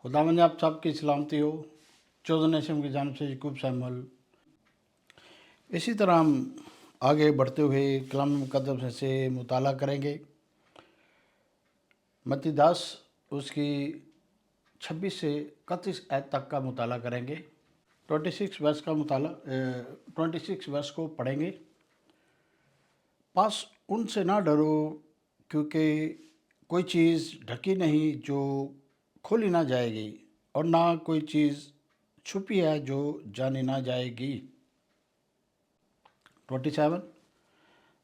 खुदावंद आप सबकी सलामती हो। चौदह नेशम की जानिब से यकूब सैमुअल। इसी तरह हम आगे बढ़ते हुए कलाम मुकद्दस से मुताला करेंगे। मत्ती 10 उसकी 26 से 31 आयत तक का मुताला करेंगे। 26 वर्ष का मुताला 26 वर्ष को पढ़ेंगे। पास उनसे ना डरो, क्योंकि कोई चीज़ ढकी नहीं जो खोली ना जाएगी, और ना कोई चीज़ छुपी है जो जानी ना जाएगी। 27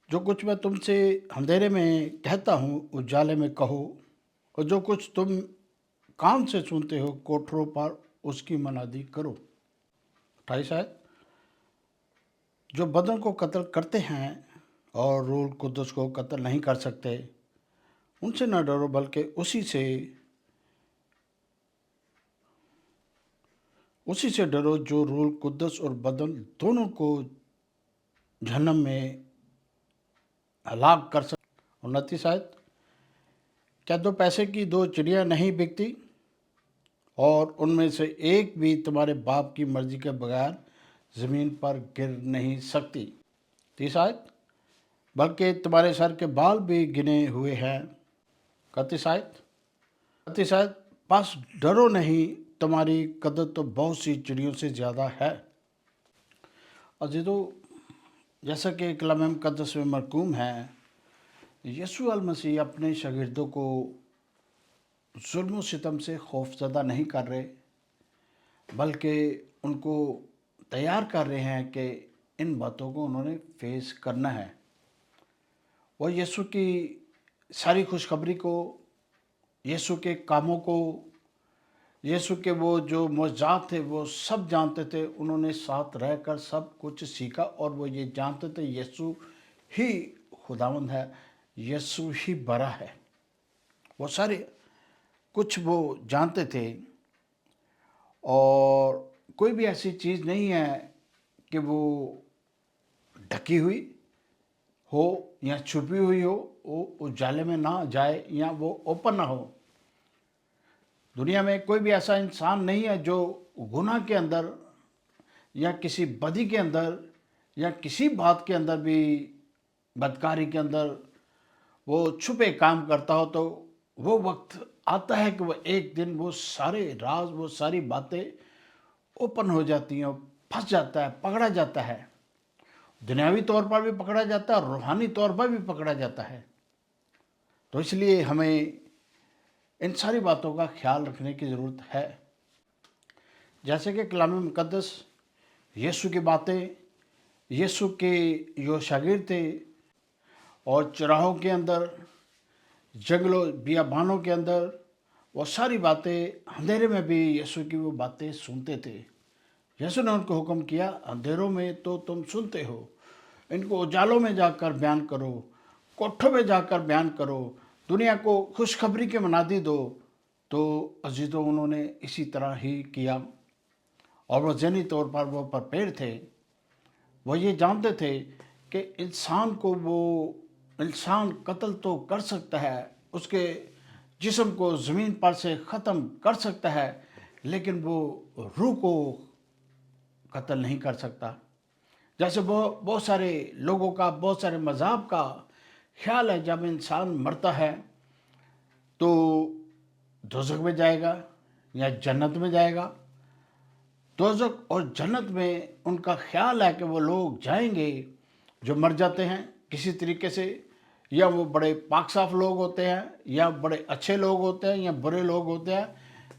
जो कुछ मैं तुमसे अंधेरे में कहता हूँ उजाले में कहो, और जो कुछ तुम कान से सुनते हो कोठरों पर उसकी मनादी करो। 28 आयत जो बदन को कत्ल करते हैं और रूह कुद्दस को कत्ल नहीं कर सकते, उनसे न डरो, बल्कि उसी से डरो जो रूह कुद्दस और बदन दोनों को जहन्नम में हलाक कर सकते। 29 आयत क्या दो पैसे की दो चिड़ियाँ नहीं बिकती, और उनमें से एक भी तुम्हारे बाप की मर्जी के बगैर ज़मीन पर गिर नहीं सकती। 30 आयत बल्कि तुम्हारे सर के बाल भी गिने हुए हैं। 31 आयत बस डरो नहीं, तुम्हारी कदर तो बहुत सी चिड़ियों से ज़्यादा है। अजीज़ों, जैसा कि कलाम मुक़द्दस में मरकूम है, यीशु अल मसीह अपने शागिर्दों को जुल्म व सितम से खौफज़दा नहीं कर रहे, बल्कि उनको तैयार कर रहे हैं कि इन बातों को उन्होंने फेस करना है। वह यीशु की सारी खुशखबरी को, यीशु के कामों को, यीशु के वो जो मौजज़ात थे वो सब जानते थे। उन्होंने साथ रहकर सब कुछ सीखा, और वो ये जानते थे यीशु ही खुदावंद है, यीशु ही बड़ा है। वो सारे कुछ वो जानते थे, और कोई भी ऐसी चीज़ नहीं है कि वो ढकी हुई हो या छुपी हुई हो, वो उजाले में ना जाए या वो ओपन ना हो। दुनिया में कोई भी ऐसा इंसान नहीं है जो गुनाह के अंदर या किसी बदी के अंदर या किसी बात के अंदर भी, बदकारी के अंदर वो छुपे काम करता हो। तो वो वक्त आता है कि वो एक दिन वो सारे राज, वो सारी बातें ओपन हो जाती हैं, फंस जाता है, पकड़ा जाता है। दुनियावी तौर पर भी पकड़ा जाता है और रूहानी तौर पर भी पकड़ा जाता है। तो इसलिए हमें इन सारी बातों का ख्याल रखने की ज़रूरत है। जैसे कि कलाम मुक़द्दस यीशु की बातें, यीशु के जो शागिर्द थे, और चौराहों के अंदर, जंगलों बियाबानों के अंदर, वो सारी बातें अंधेरे में भी यीशु की वो बातें सुनते थे। यीशु ने उनको हुक्म किया, अंधेरों में तो तुम सुनते हो, इनको उजालों में जाकर बयान करो, कोठों में जाकर बयान करो, दुनिया को खुशखबरी के मनादी दो। तो अजीज़ों, उन्होंने इसी तरह ही किया, और वो ज़हनी तौर पर वो प्रिपेयर थे। वो ये जानते थे कि इंसान कत्ल तो कर सकता है, उसके जिस्म को ज़मीन पर से ख़त्म कर सकता है, लेकिन वो रूह को कत्ल नहीं कर सकता। जैसे वो बहुत सारे लोगों का, बहुत सारे मज़हब का ख्याल है, जब इंसान मरता है तो दोज़ख में जाएगा या जन्नत में जाएगा। दोज़ख और जन्नत में उनका ख्याल है कि वो लोग जाएंगे जो मर जाते हैं किसी तरीके से, या वो बड़े पाक साफ लोग होते हैं, या बड़े अच्छे लोग होते हैं, या बुरे लोग होते हैं,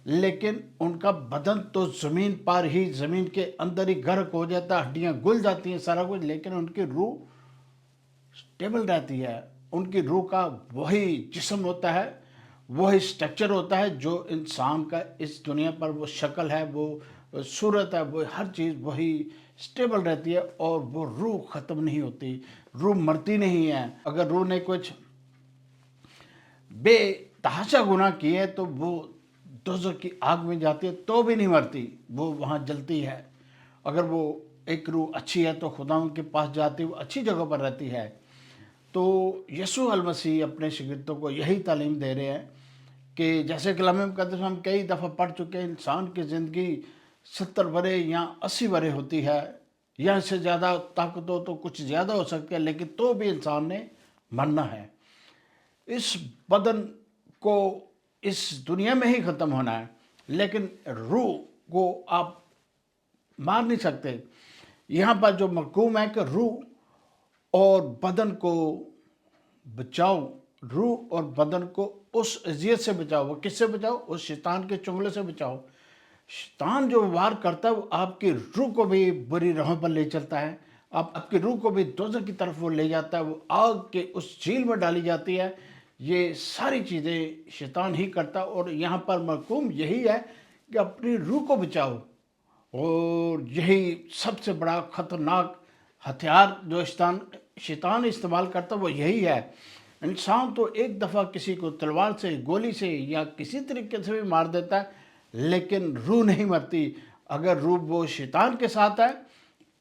लेकिन उनका बदन तो ज़मीन पर ही, ज़मीन के अंदर ही गर्क हो जाता है, हड्डियाँ घुल जाती हैं, सारा कुछ, लेकिन उनकी रूह स्टेबल रहती है। उनकी रूह का वही जिस्म होता है, वही स्ट्रक्चर होता है जो इंसान का इस दुनिया पर वो शक्ल है, वो सूरत है, वो हर चीज़ वही स्टेबल रहती है, और वो रूह ख़त्म नहीं होती, रूह मरती नहीं है। अगर रूह ने कुछ बेतहाशा गुनाह किए तो वो दोज़ख की आग में जाती है तो भी नहीं मरती, वो वहाँ जलती है। अगर वो एक रूह अच्छी है तो खुदा के पास जाती है, वो अच्छी जगह पर रहती है। तो यीशु अल मसीह अपने शागिर्दों को यही तालीम दे रहे हैं کہ جیسے کلام مقدس میں ہم کئی دفعہ پڑھ چکے ہیں، انسان کی زندگی 70 برے یا 80 برے ہوتی ہے، یا اس سے زیادہ طاقت ہو تو کچھ زیادہ ہو سکتی ہے، لیکن تو بھی انسان نے مرنا ہے۔ اس بدن کو اس دنیا میں ہی ختم ہونا ہے، لیکن روح کو آپ مار نہیں سکتے۔ یہاں پر جو محکوم ہے کہ روح اور بدن کو بچاؤ، روح اور بدن کو اس اذیت سے بچاؤ۔ وہ کس سے بچاؤ؟ اس شیطان کے چنگلے سے بچاؤ۔ شیطان جو وار کرتا ہے وہ آپ کی روح کو بھی بری راہوں پر لے چلتا ہے، آپ کی روح کو بھی دوزخ کی طرف وہ لے جاتا ہے، وہ آگ کے اس جھیل میں ڈالی جاتی ہے۔ یہ ساری چیزیں شیطان ہی کرتا، اور یہاں پر محکوم یہی ہے کہ اپنی روح کو بچاؤ، اور یہی سب سے بڑا خطرناک ہتھیار جو شیطان استعمال کرتا وہ یہی ہے۔ انسان تو ایک دفعہ کسی کو تلوار سے، گولی سے یا کسی طریقے سے بھی مار دیتا ہے، لیکن روح نہیں مرتی۔ اگر روح وہ شیطان کے ساتھ ہے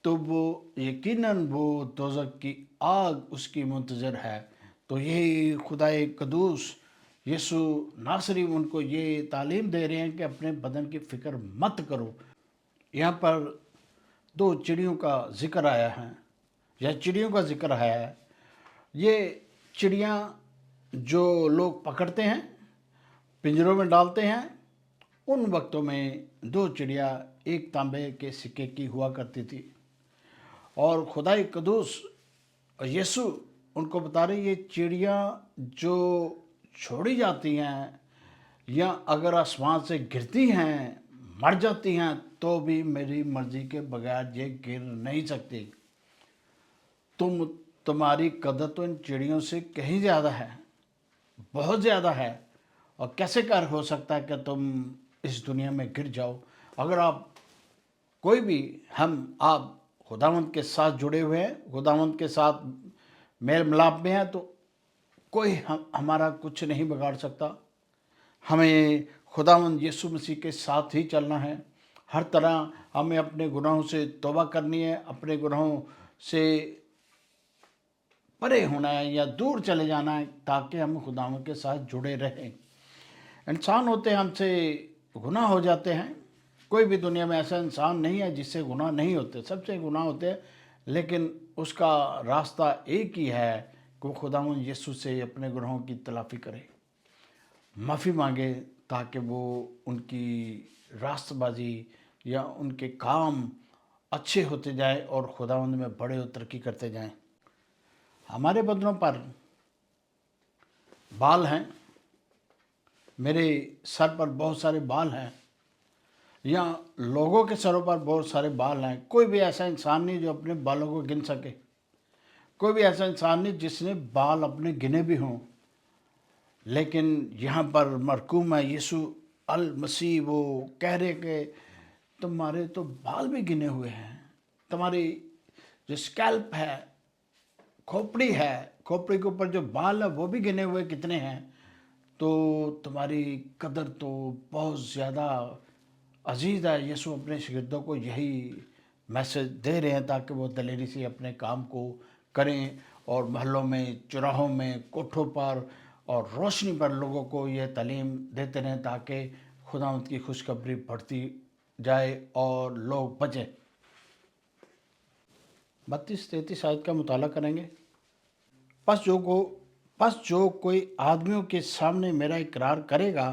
تو وہ یقیناً وہ دوزخ کی آگ اس کی منتظر ہے۔ تو یہی خدائے قدوس یسوع ناصری ان کو یہ تعلیم دے رہے ہیں کہ اپنے بدن کی فکر مت کرو۔ یہاں پر 2 چڑیوں کا ذکر آیا ہے، یا چڑیوں کا ذکر آیا ہے۔ یہ چڑیاں جو لوگ پکڑتے ہیں، پنجروں میں ڈالتے ہیں، ان وقتوں میں 2 چڑیا ایک تانبے کے سکے کی ہوا کرتی تھی، اور خدائے قدوس یسوع ان کو بتا رہے یہ چڑیاں جو چھوڑی جاتی ہیں یا اگر آسمان سے گرتی ہیں، مر جاتی ہیں، تو بھی میری مرضی کے بغیر یہ گر نہیں سکتی۔ تمہاری قدر تو ان چڑیوں سے کہیں زیادہ ہے، بہت زیادہ ہے، اور کیسے کر ہو سکتا ہے کہ تم اس دنیا میں گر جاؤ؟ اگر آپ کوئی بھی آپ خداوند کے ساتھ جڑے ہوئے ہیں، خداوند کے ساتھ میل ملاپ میں ہیں، تو کوئی ہمارا کچھ نہیں بگاڑ سکتا۔ ہمیں خداوند یسوع مسیح کے ساتھ ہی چلنا ہے۔ ہر طرح ہمیں اپنے گناہوں سے توبہ کرنی ہے، اپنے گناہوں سے پرے ہونا ہے یا دور چلے جانا ہے، تاکہ ہم خداوند کے ساتھ جڑے رہیں۔ انسان ہوتے ہیں، ہم سے گناہ ہو جاتے ہیں۔ کوئی بھی دنیا میں ایسا انسان نہیں ہے جس سے گناہ نہیں ہوتے، سب سے گناہ ہوتے ہیں، لیکن اس کا راستہ ایک ہی ہے کہ وہ خداوند یسوع سے اپنے گناہوں کی تلافی کرے، معافی مانگے، تاکہ وہ ان کی راست بازی یا ان کے کام اچھے ہوتے جائیں اور خداوند میں بڑے اور ترقی کرتے جائیں۔ ہمارے بدنوں پر بال ہیں، میرے سر پر بہت سارے بال ہیں، یا لوگوں کے سروں پر بہت سارے بال ہیں۔ کوئی بھی ایسا انسان نہیں جو اپنے بالوں کو گن سکے، کوئی بھی ایسا انسان نہیں جس نے بال اپنے گنے بھی ہوں، لیکن یہاں پر مرحوم ہے یسوع المسیح، وہ کہہ رہے کہ تمہارے تو بال بھی گنے ہوئے ہیں، تمہاری جو اسکیلپ ہے، کھوپڑی ہے، کھوپڑی کے اوپر جو بال ہے وہ بھی گنے ہوئے کتنے ہیں، تو تمہاری قدر تو بہت زیادہ عزیز ہے۔ یسوع اپنے شاگردوں کو یہی میسج دے رہے ہیں تاکہ وہ دلیری سے اپنے کام کو کریں، اور محلوں میں، چوراہوں میں، کوٹھوں پر اور روشنی پر لوگوں کو یہ تعلیم دیتے رہیں، تاکہ خداوند کی خوشخبری بڑھتی جائے اور لوگ بچیں۔ 32-33 آیت کا مطالعہ کریں گے۔ پس جو کوئی آدمیوں کے سامنے میرا اقرار کرے گا،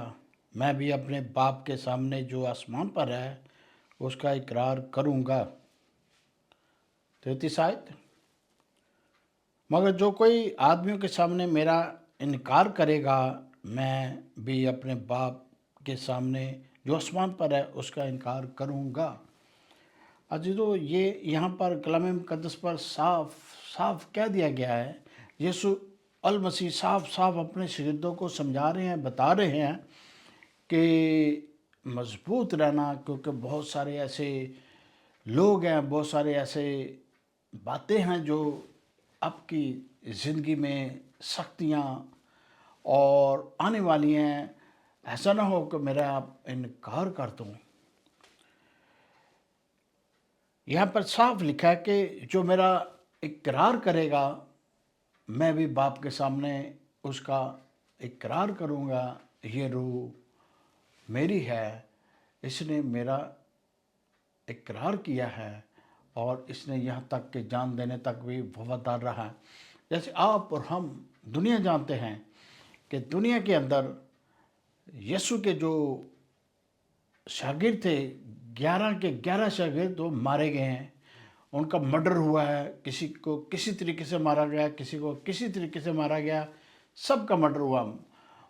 میں بھی اپنے باپ کے سامنے جو آسمان پر ہے اس کا اقرار کروں گا۔ 33 آیت، مگر جو کوئی آدمیوں کے سامنے میرا انکار کرے گا، میں بھی اپنے باپ کے سامنے جو آسمان پر ہے اس کا انکار کروں گا۔ عزیزو، یہ یہاں پر کلام مقدس پر صاف صاف کہہ دیا گیا ہے۔ یسوع المسیح صاف صاف اپنے شاگردوں کو سمجھا رہے ہیں، بتا رہے ہیں کہ مضبوط رہنا، کیونکہ بہت سارے ایسے لوگ ہیں، بہت سارے ایسے باتیں ہیں جو آپ کی زندگی میں سختیاں اور آنے والی ہیں۔ ایسا نہ ہو کہ میرا آپ انکار کر دوں۔ یہاں پر صاف لکھا ہے کہ جو میرا اقرار کرے گا، میں بھی باپ کے سامنے اس کا اقرار کروں گا۔ یہ रूह मेरी है, इसने मेरा इकरार किया है और इसने यहाँ तक कि जान देने तक भी वफादार रहा है। जैसे आप और हम दुनिया जानते हैं कि दुनिया के अंदर यीशु के जो शागिर्द थे, 11 के 11 शागिर्द वो मारे गए हैं। उनका मर्डर हुआ है, किसी को किसी तरीके से मारा गया, किसी को किसी तरीके से मारा गया, सबका मर्डर हुआ।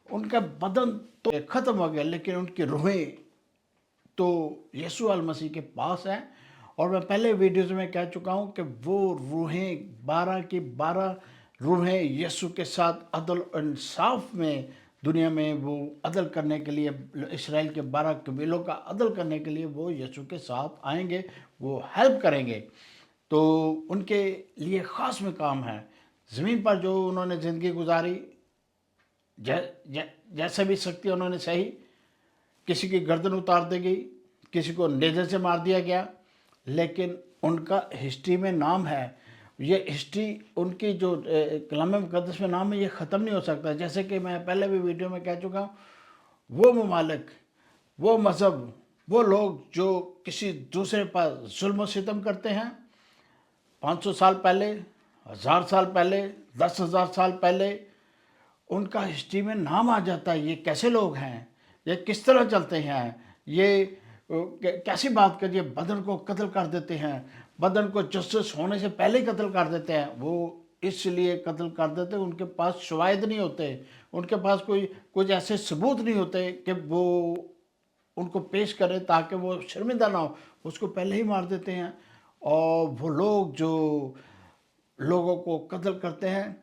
उनका बदन तो ख़त्म हो गया, लेकिन उनकी रूहें तो यीशु अल मसीह के पास हैं। और मैं पहले वीडियोज़ में कह चुका हूँ कि वो रूहें 12 की 12 रूहें यीशु के साथ अदल और इंसाफ में दुनिया में वो अदल करने के लिए, इसराइल के 12 कबीलों का अदल करने के लिए वो यीशु के साथ आएंगे, वो हेल्प करेंगे। तो उनके लिए ख़ास में काम है। ज़मीन पर जो उन्होंने ज़िंदगी गुजारी, जैसे भी शक्ति उन्होंने सही, किसी की गर्दन उतार दी गई, किसी को नेज़र से मार दिया गया, लेकिन उनका हिस्ट्री में नाम है। ये हिस्ट्री उनकी जो कलाम मुक़द्दस में नाम है, ये ख़त्म नहीं हो सकता। जैसे कि मैं पहले भी वीडियो में कह चुका हूँ, वो ममालिक, वो मज़हब, वो लोग जो किसी दूसरे पर जुल्म और सितम करते हैं, 500 साल पहले, 1000 साल पहले, 10,000 साल पहले, उनका हिस्ट्री में नाम आ जाता है। ये कैसे लोग हैं, ये किस तरह चलते हैं, ये कैसी बात कर, ये बदन को कत्ल कर देते हैं, बदन को जस्टिस होने से पहले ही कत्ल कर देते हैं। वो इसलिए कत्ल कर देते हैं, उनके पास शवाहिद नहीं होते, उनके पास कुछ ऐसे सबूत नहीं होते कि वो उनको पेश करें ताकि वो शर्मिंदा ना हो, उसको पहले ही मार देते हैं। और वो लोग जो लोगों को कत्ल करते हैं,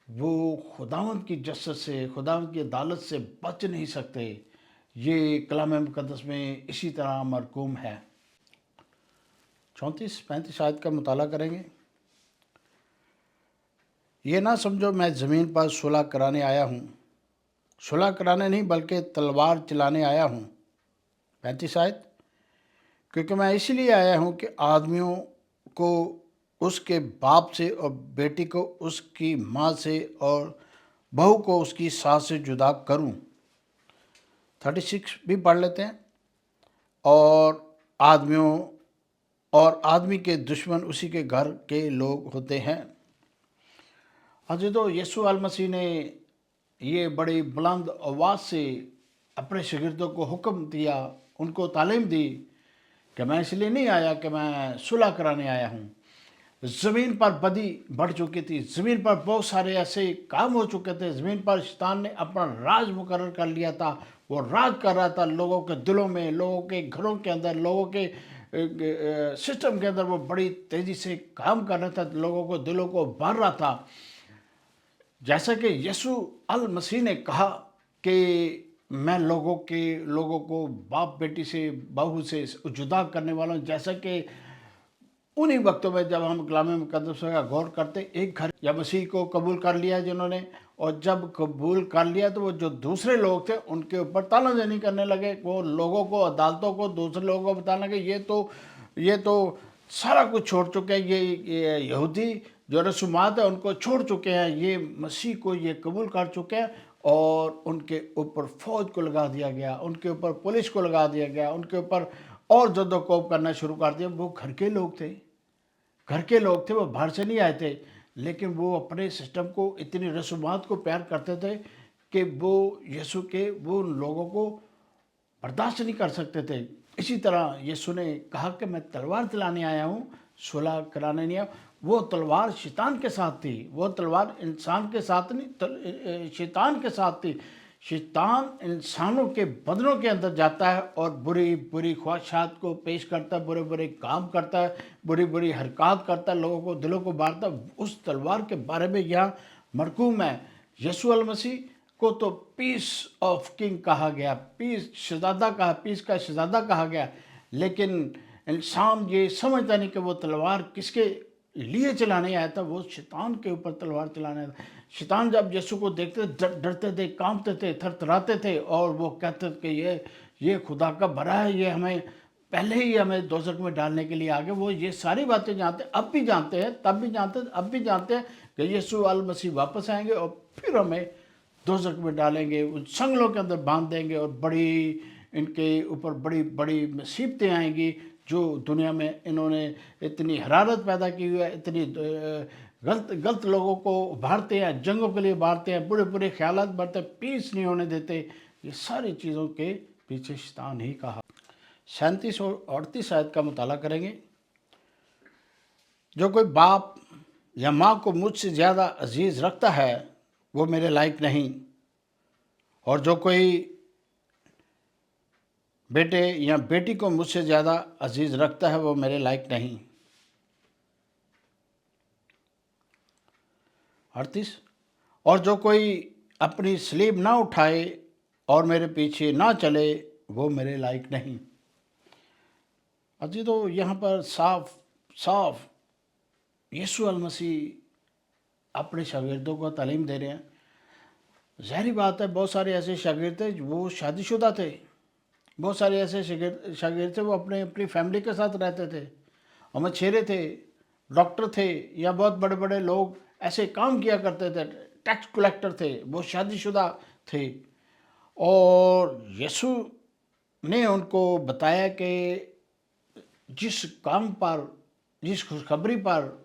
वो खुदावंद की जस्टिस से, खुदावंद की अदालत से बच नहीं सकते। ये कलाम मुक़द्दस में इसी तरह मरकूम है। 34-35 आयत का मुताला करेंगे। ये ना समझो मैं ज़मीन पर सुलह कराने आया हूँ, सुलह कराने नहीं बल्कि तलवार चलाने आया हूँ। 35 आयत, क्योंकि मैं इसलिए आया हूँ कि आदमियों को उसके बाप से और बेटी को उसकी माँ से और बहू को उसकी सास से जुदा करूँ। 36 भी पढ़ लेते हैं। और आदमी के दुश्मन उसी के घर के लोग होते हैं। हज़रत यीशु अल मसीह ने ये बड़ी बुलंद आवाज़ से अपने शागिर्दों को हुक्म दिया, उनको तालीम दी कि मैं इसलिए नहीं आया कि मैं सुलह कराने आया हूँ। ज़मीन पर बदी बढ़ चुकी थी, ज़मीन पर बहुत सारे ऐसे काम हो चुके थे, ज़मीन पर शैतान ने अपना राज मुकर्रर कर लिया था। वो राज कर रहा था लोगों के दिलों में, लोगों के घरों के अंदर, लोगों के सिस्टम के अंदर। वो बड़ी तेज़ी से काम कर रहा था, लोगों को दिलों को भर रहा था। जैसा कि यीशु अल मसीह ने कहा कि मैं लोगों को बाप बेटी से, बहू से जुदा करने वाला हूँ। जैसा कि उन्हीं वक्तों में जब हम कलाम मुक़द्दस का गौर करते, एक घर या मसीह को कबूल कर लिया जिन्होंने, और जब कबूल कर लिया तो वो जो दूसरे लोग थे उनके ऊपर तानाज़नी करने लगे। वो लोगों को, अदालतों को, दूसरे लोगों को बताने लगे ये तो सारा कुछ छोड़ चुके हैं, ये यहूदी जो रसूमात है उनको छोड़ चुके हैं, ये मसीह को ये कबूल कर चुके हैं। और उनके ऊपर फ़ौज को लगा दिया गया, उनके ऊपर पुलिस को लगा दिया गया, उनके ऊपर और जद्दोकोब करना शुरू कर दिया। वो घर के लोग थे, वो बाहर से नहीं आए थे, लेकिन वो अपने सिस्टम को, इतनी रसूमात को प्यार करते थे कि वो यीशु के वो लोगों को बर्दाश्त नहीं कर सकते थे। इसी तरह यीशु ने कहा कि मैं तलवार चलाने आया हूँ, सुलह कराने नहीं आया। वो तलवार शैतान के साथ थी, वो तलवार इंसान के साथ नहीं, शैतान के साथ थी। शैतान इंसानों के बदनों के अंदर जाता है और बुरी बुरी ख्वाहिशात को पेश करता है, बुरे बुरे काम करता है, बुरी बुरी हरकत करता है, लोगों को दिलों को मारता है। उस तलवार के बारे में यहाँ मरकूम है। यीशु अल मसीह को तो पीस ऑफ किंग कहा गया, पीस का शहजादा कहा गया, लेकिन इंसान ये समझता नहीं कि वो तलवार किसके लिए चलाने आया था। वो शैतान के ऊपर तलवार चलाने आया था। शैतान जब यीशु को देखते डरते थे, कांपते थे, थरथराते थे, और वो कहते थे कि ये खुदा का बड़ा है, ये हमें पहले ही हमें दोज़ख में डालने के लिए आ गए। वो ये सारी बातें जानते, अब भी जानते हैं, तब भी जानते, अब भी जानते हैं कि यीशु अल मसीह वापस आएंगे और फिर हमें दोजख में डालेंगे, उन संगलों के अंदर बांध देंगे, और बड़ी इनके ऊपर बड़ी बड़ी मुसीबतें आएंगी। जो दुनिया में इन्होंने इतनी हरारत पैदा की हुई है, इतनी गलत गलत लोगों को उभारते हैं, जंगों के लिए उभारते हैं, बुरे बुरे ख्यालात बढ़ते हैं, पीस नहीं होने देते। ये सारी चीज़ों के पीछे शैतान ही कहा। 37 और 38 आयत का मुताला करेंगे। जो कोई बाप या माँ को मुझसे ज़्यादा अजीज़ रखता है वो मेरे लायक नहीं, और जो कोई बेटे या बेटी को मुझसे ज़्यादा अजीज़ रखता है वो मेरे लायक नहीं। 38, और जो कोई अपनी स्लीब ना उठाए और मेरे पीछे ना चले वो मेरे लायक नहीं। अजी तो यहाँ पर साफ साफ यीशु अल मसीह अपने शागिर्दों को तालीम दे रहे हैं। ज़ाहिर बात है, बहुत सारे ऐसे शागिर्द थे वो शादीशुदा थे, बहुत सारे ऐसे शागिर्द थे वो अपनी फैमिली के साथ रहते थे, मछेरे थे, डॉक्टर थे, या बहुत बड़े बड़े लोग ऐसे काम किया करते थे, टैक्स कलेक्टर थे, वो शादीशुदा थे। और यीशु ने उनको बताया कि जिस काम पर, जिस खुशखबरी पर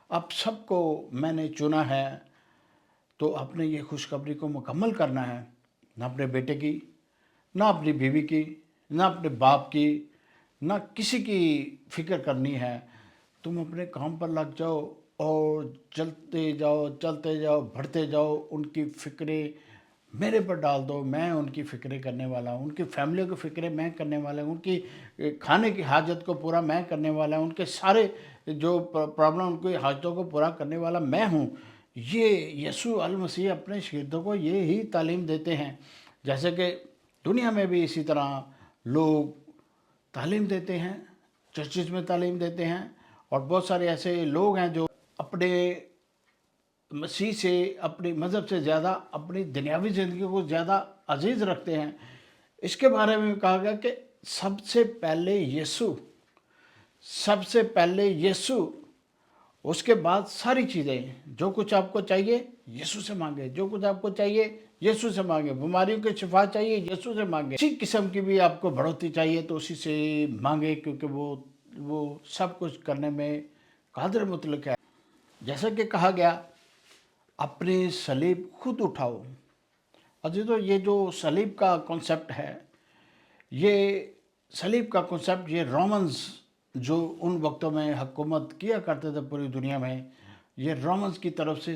आप सबको मैंने चुना है, तो अपने ये खुशखबरी को मुकम्मल करना है। ना अपने बेटे की, ना अपनी बीवी की, ना अपने बाप की, ना किसी की फिक्र करनी है। तुम अपने काम पर लग जाओ और चलते जाओ बढ़ते जाओ, उनकी फ़िक्रें मेरे पर डाल दो, मैं उनकी फ़िक्रें करने वाला हूँ, उनकी फैमिली की फ़िक्रें मैं करने वाला हूँ, उनकी खाने की हाजत को पूरा मैं करने वाला हूँ, उनके सारे जो प्रॉब्लम, उनकी हाजतों को पूरा करने वाला मैं हूँ। ये यीशु अल मसीह अपने शागिर्दों को ये ही तालीम देते हैं। जैसे कि दुनिया में भी इसी तरह लोग तालीम देते हैं, चर्चिज में तालीम देते हैं, और बहुत सारे ऐसे लोग हैं जो अपने मसीह से, अपनी मज़हब से ज़्यादा अपनी दुनियावी ज़िंदगी को ज़्यादा अजीज़ रखते हैं। इसके बारे में कहा गया कि सबसे पहले यीशु, सबसे पहले यीशु, उसके बाद सारी चीज़ें। जो कुछ आपको चाहिए यीशु से मांगे, जो कुछ आपको चाहिए यीशु से मांगे, बीमारियों की शिफा चाहिए यीशु से मांगे, किसी किस्म की भी आपको बढ़ोतरी चाहिए तो उसी से मांगे, क्योंकि वो सब कुछ करने में कादिर मुतलक है। जैसा कि कहा गया, अपनी सलीब खुद उठाओ। अजीजों, ये जो सलीब का कॉन्सेप्ट है, ये सलीब का कॉन्सेप्ट, ये रोमन्स जो उन वक्तों में हुकूमत किया करते थे पूरी दुनिया में, ये रोमन्स की तरफ से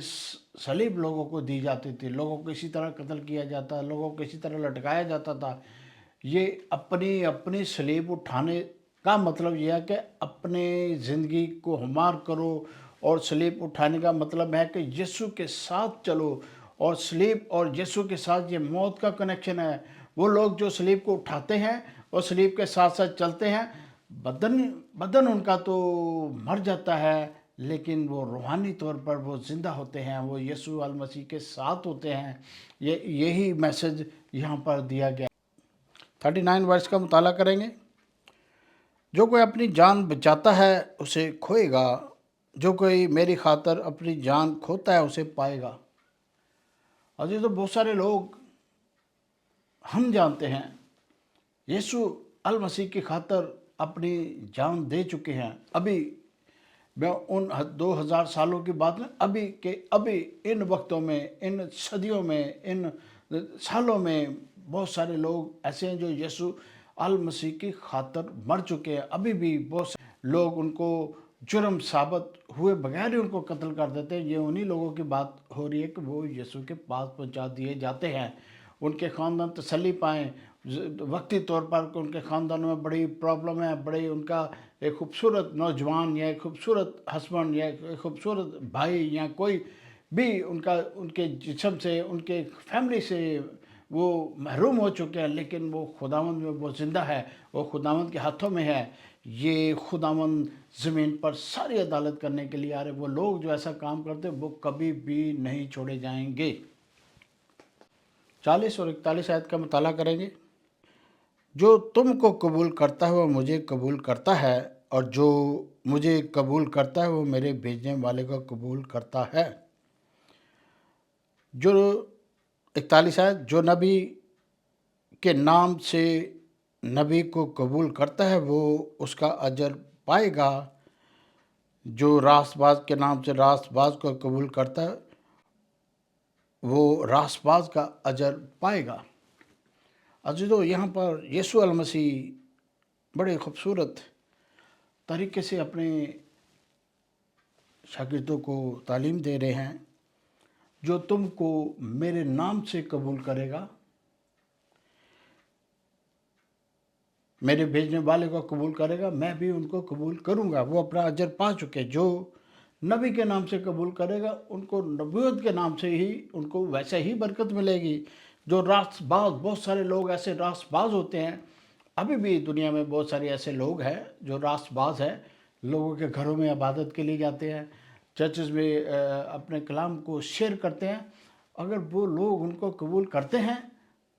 सलीब लोगों को दी जाती थी, लोगों को इसी तरह कत्ल किया जाता, लोगों को इसी तरह लटकाया जाता था। ये अपनी अपनी सलीब उठाने का मतलब यह है कि अपने ज़िंदगी को हमार करो, और सलीब उठाने का मतलब है कि यीशु के साथ चलो, और सलीब और यीशु के साथ ये मौत का कनेक्शन है। वो लोग जो सलीब को उठाते हैं और सलीब के साथ साथ चलते हैं, बदन बदन उनका तो मर जाता है, लेकिन वो रूहानी तौर पर वो ज़िंदा होते हैं, वो यीशु अल मसीह के साथ होते हैं। यही मैसेज यहाँ पर दिया गया। 39 वर्ष का मुताला करेंगे। जो कोई अपनी जान बचाता है उसे खोएगा, जो कोई मेरी खातर अपनी जान खोता है उसे पाएगा। अजी तो बहुत सारे लोग, हम जानते हैं, यीशु अल मसीह की खातर अपनी जान दे चुके हैं। अभी मैं उन 2000 सालों की बात नहीं, अभी इन वक्तों में, इन सदियों में, इन सालों में बहुत सारे लोग ऐसे हैं जो यीशु अल मसीह की खातर मर चुके हैं। अभी भी बहुत सारे लोग उनको जुर्म साबित हुए बगैर ही उनको कत्ल कर देते हैं। ये उन्हीं लोगों की बात हो रही है कि वो यीशु के पास पहुंचा दिए जाते हैं, उनके ख़ानदान तसल्ली पाएँ। वक्ती तौर पर उनके ख़ानदानों में बड़ी प्रॉब्लम है, बड़ी उनका एक खूबसूरत नौजवान या एक खूबसूरत हस्बैंड या एक खूबसूरत भाई या कोई भी उनका, उनके जिस्म से, उनके फैमिली से वो महरूम हो चुके हैं, लेकिन वो खुदावंद में वो ज़िंदा है, वो खुदावंद के हाथों में है। ये खुदावंद ज़मीन पर सारी अदालत करने के लिए आ रहे। वो लोग जो ऐसा काम करते वो कभी भी नहीं छोड़े जाएंगे। 40 और 41 आयत का मुताला करेंगे। जो तुमको कबूल करता है वो मुझे कबूल करता है, और जो मुझे कबूल करता है वो मेरे भेजने वाले को कबूल करता है। जो 41 आयत, जो नबी के नाम से नबी को कबूल करता है वो उसका अजर पाएगा, जो रास्तबाज के नाम से रास्तबाज को कबूल करता है वो रास्तबाज का अजर पाएगा। अजीज़ों, यहाँ पर यीशु अल मसीह बड़े खूबसूरत तरीके से अपने शागिर्दों को तालीम दे रहे हैं, जो तुमको मेरे नाम से कबूल करेगा, मेरे भेजने वाले को कबूल करेगा, मैं भी उनको कबूल करूँगा। वो अपना अजर पा चुके। जो नबी के नाम से कबूल करेगा उनको नबूवत के नाम से ही उनको वैसे ही बरकत मिलेगी। जो रास्तबाज, बहुत सारे लोग ऐसे रास्तबाज होते हैं, अभी भी दुनिया में बहुत सारे ऐसे लोग हैं जो रास्तबाज हैं, लोगों के घरों में इबादत के लिए जाते हैं, चर्चेस में अपने कलाम को शेयर करते हैं। अगर वो लोग उनको कबूल करते हैं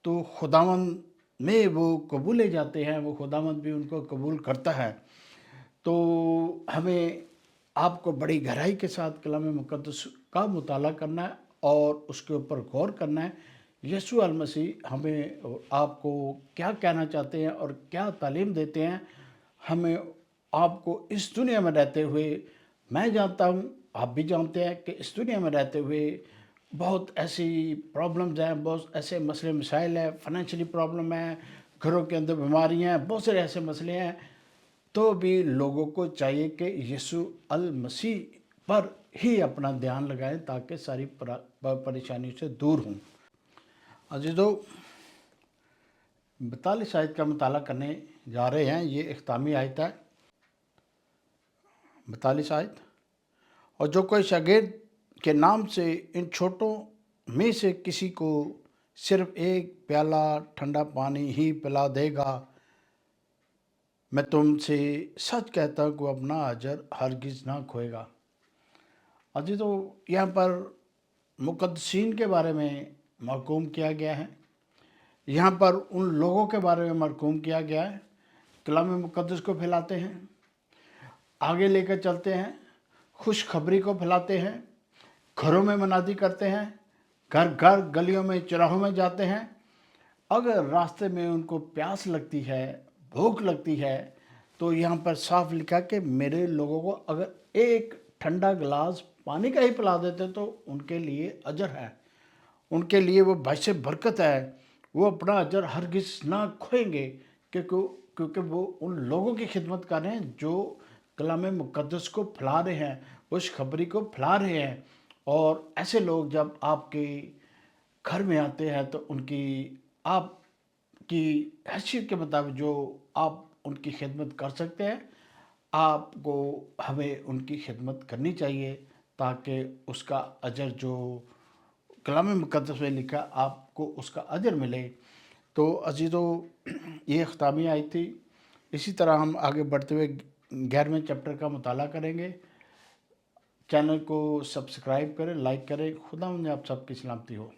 तो खुदावंद में वो कबूले जाते हैं, वो खुदावंद भी उनको कबूल करता है। तो हमें आपको बड़ी गहराई के साथ कलाम मुक़द्दस का मुताला करना है और उसके ऊपर गौर करना है। यीशु अल मसीह हमें और आपको क्या कहना चाहते हैं और क्या तालीम देते हैं। हमें आपको इस दुनिया में रहते हुए, मैं जानता हूँ, आप भी जानते हैं कि इस दुनिया में रहते हुए बहुत ऐसी प्रॉब्लम्स हैं, बहुत ऐसे मसले मसाइल हैं, फाइनेंशियली प्रॉब्लम है, घरों के अंदर बीमारियाँ हैं, बहुत सारे ऐसे मसले हैं। तो भी लोगों को चाहिए कि यीशु अल मसीह पर ही अपना ध्यान लगाएं ताकि सारी परेशानियों से दूर हों। अजीज़ों, 42 आयत का मुताला करने जा रहे हैं। ये इख्तामी आयत है, 42 आयत। और जो कोई शागिर्द के नाम से इन छोटों में से किसी को सिर्फ एक प्याला ठंडा पानी ही पिला देगा, मैं तुमसे सच कहता हूँ कि अपना अजर हरगिज़ ना खोएगा। अजी, तो यहाँ पर मुक़द्दसीन के बारे में महकूम किया गया है। यहाँ पर उन लोगों के बारे में महकूम किया गया है, कलाम मुक़द्दस को फैलाते हैं, आगे लेकर चलते हैं, खुशखबरी को फैलाते हैं, घरों में मनादी करते हैं, घर घर गलियों में चौराहों में जाते हैं। अगर रास्ते में उनको प्यास लगती है, भूख लगती है, तो यहाँ पर साफ लिखा कि मेरे लोगों को अगर एक ठंडा गिलास पानी का ही पिला देते तो उनके लिए अजर है, उनके लिए वो बाइसे बरकत है, वो अपना अजर हरगिज़ ना खोएंगे, क्योंकि वो उन लोगों की खिदमत कर रहे हैं जो कलाम मुक़द्दस को फैला रहे हैं, उस खबरी को फैला रहे हैं। और ऐसे लोग जब आपके घर में आते हैं तो उनकी आपकी हैसियत के मुताबिक जो आप उनकी खिदमत कर सकते हैं, आपको हमें उनकी खिदमत करनी चाहिए ताकि उसका अजर जो कलाम मुक़द्दस में लिखा आपको उसका अजर मिले। तो अजीज़ों, ये ख़तामी आई थी। इसी तरह हम आगे बढ़ते हुए 11वें चैप्टर का मुताला करेंगे। चैनल को सब्सक्राइब करें, लाइक करें। खुदा ने आप सबकी सलामती हो।